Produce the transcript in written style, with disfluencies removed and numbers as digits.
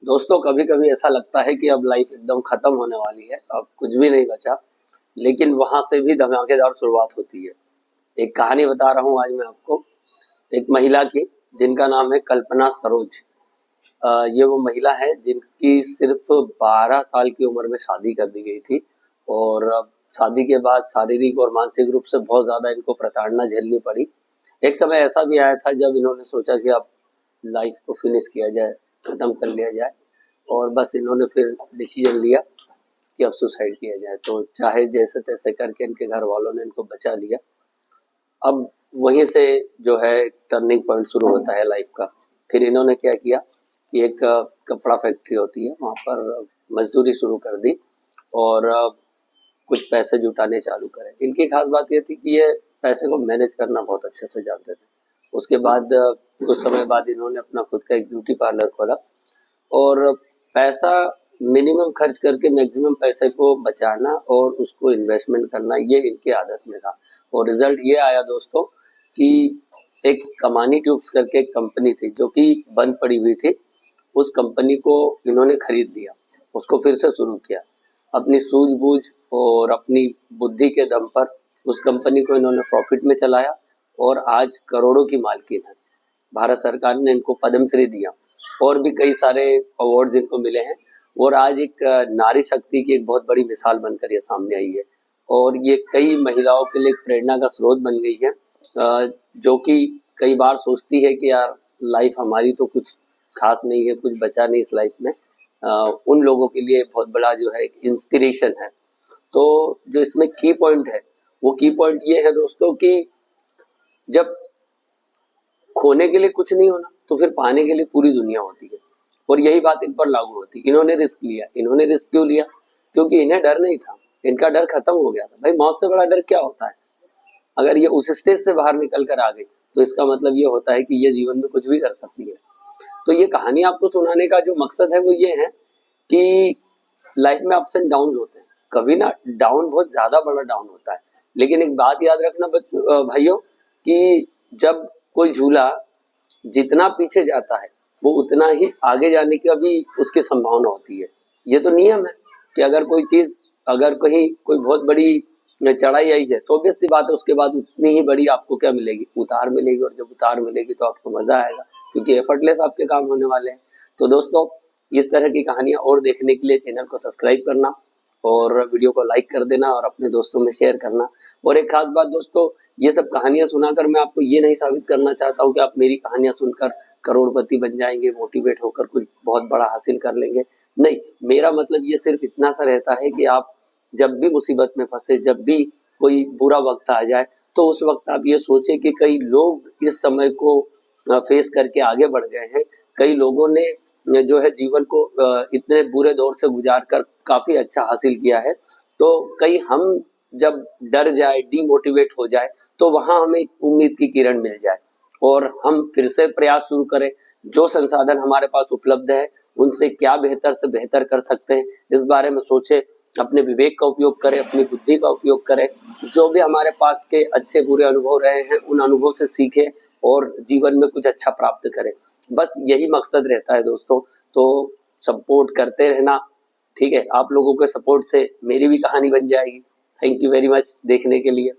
दोस्तों कभी कभी ऐसा लगता है कि अब लाइफ एकदम खत्म होने वाली है, अब कुछ भी नहीं बचा। लेकिन वहां से भी धमाकेदार शुरुआत होती है। एक कहानी बता रहा हूँ आज मैं आपको, एक महिला की, जिनका नाम है कल्पना सरोज। ये वो महिला है जिनकी सिर्फ 12 साल की उम्र में शादी कर दी गई थी। और शादी के बाद शारीरिक और मानसिक रूप से बहुत ज्यादा इनको प्रताड़ना झेलनी पड़ी। एक समय ऐसा भी आया था जब इन्होंने सोचा कि अब लाइफ को फिनिश किया जाए, खत्म कर लिया जाए। और बस इन्होंने फिर डिसीजन लिया कि अब सुसाइड किया जाए। तो चाहे जैसे तैसे करके इनके घर वालों ने इनको बचा लिया। अब वहीं से जो है टर्निंग पॉइंट शुरू होता है लाइफ का। फिर इन्होंने क्या किया कि एक कपड़ा फैक्ट्री होती है, वहाँ पर मजदूरी शुरू कर दी और कुछ पैसे जुटाने चालू करे। इनकी खास बात ये थी कि ये पैसे को मैनेज करना बहुत अच्छे से जानते थे। उसके बाद कुछ समय बाद इन्होंने अपना खुद का एक ब्यूटी पार्लर खोला और पैसा मिनिमम खर्च करके मैक्सिमम पैसे को बचाना और उसको इन्वेस्टमेंट करना, ये इनकी आदत में था। और रिजल्ट ये आया दोस्तों कि एक कमानी ट्यूब्स करके एक कंपनी थी जो कि बंद पड़ी हुई थी। उस कंपनी को इन्होंने खरीद लिया, उसको फिर से शुरू किया। अपनी सूझबूझ और अपनी बुद्धि के दम पर उस कंपनी को इन्होंने प्रॉफिट में चलाया और आज करोड़ों की मालकिन है। भारत सरकार ने इनको पद्मश्री दिया और भी कई सारे अवार्ड्स इनको मिले हैं। और आज एक नारी शक्ति की एक बहुत बड़ी मिसाल बनकर ये सामने आई है और ये कई महिलाओं के लिए एक प्रेरणा का स्रोत बन गई है। जो कि कई बार सोचती है कि यार लाइफ हमारी तो कुछ खास नहीं है, कुछ बचा नहीं इस लाइफ में। उन लोगों के लिए बहुत बड़ा जो है इंस्पिरेशन है। तो जो इसमें की पॉइंट है, वो की पॉइंट ये है दोस्तों कि जब खोने के लिए कुछ नहीं होना तो फिर पाने के लिए पूरी दुनिया होती है। और यही बात इन पर लागू होती है। इन्होंने रिस्क लिया। इन्होंने रिस्क क्यों लिया? क्योंकि इन्हें डर नहीं था, इनका डर खत्म हो गया था। भाई मौत से बड़ा डर क्या होता है? अगर ये उस स्टेज से बाहर निकल कर आ गई तो इसका मतलब ये होता है कि ये जीवन में कुछ भी कर सकती है। तो ये कहानी आपको सुनाने का जो मकसद है वो ये है कि लाइफ में अप्स एंड डाउन होते हैं। कभी ना डाउन बहुत ज्यादा बड़ा डाउन होता है, लेकिन एक बात याद रखना भाइयों, कि जब कोई झूला जितना पीछे जाता है वो उतना ही आगे जाने की भी उसकी संभावना होती है। ये तो नियम है कि अगर कोई चीज, अगर कहीं कोई बहुत बड़ी चढ़ाई आई है तो ऑब्वियस सी बात है उसके बाद उतनी ही बड़ी आपको क्या मिलेगी, उतार मिलेगी। और जब उतार मिलेगी तो आपको मजा आएगा क्योंकि एफर्टलेस आपके काम होने वाले हैं। तो दोस्तों इस तरह की कहानियां और देखने के लिए चैनल को सब्सक्राइब करना और वीडियो को लाइक कर देना और अपने दोस्तों में शेयर करना। और एक खास बात दोस्तों, ये सब कहानियां सुनाकर मैं आपको ये नहीं साबित करना चाहता हूँ कि आप मेरी कहानियां सुनकर करोड़पति बन जाएंगे, मोटिवेट होकर कुछ बहुत बड़ा हासिल कर लेंगे। नहीं, मेरा मतलब ये सिर्फ इतना सा रहता है कि आप जब भी मुसीबत में फंसे, जब भी कोई बुरा वक्त आ जाए, तो उस वक्त आप ये सोचें कि कई लोग इस समय को फेस करके आगे बढ़ गए हैं। कई लोगों ने जो है जीवन को इतने बुरे दौर से गुजार कर काफी अच्छा हासिल किया है। तो कहीं हम जब डर जाए, डीमोटिवेट हो जाए, तो वहां हमें एक उम्मीद की किरण मिल जाए और हम फिर से प्रयास शुरू करें। जो संसाधन हमारे पास उपलब्ध है उनसे क्या बेहतर से बेहतर कर सकते हैं, इस बारे में सोचें। अपने विवेक का उपयोग करें, अपनी बुद्धि का उपयोग करें। जो भी हमारे पास के अच्छे बुरे अनुभव रहे हैं उन अनुभव से सीखें और जीवन में कुछ अच्छा प्राप्त करें। बस यही मकसद रहता है दोस्तों। तो सपोर्ट करते रहना, ठीक है? आप लोगों के सपोर्ट से मेरी भी कहानी बन जाएगी। थैंक यू वेरी मच देखने के लिए।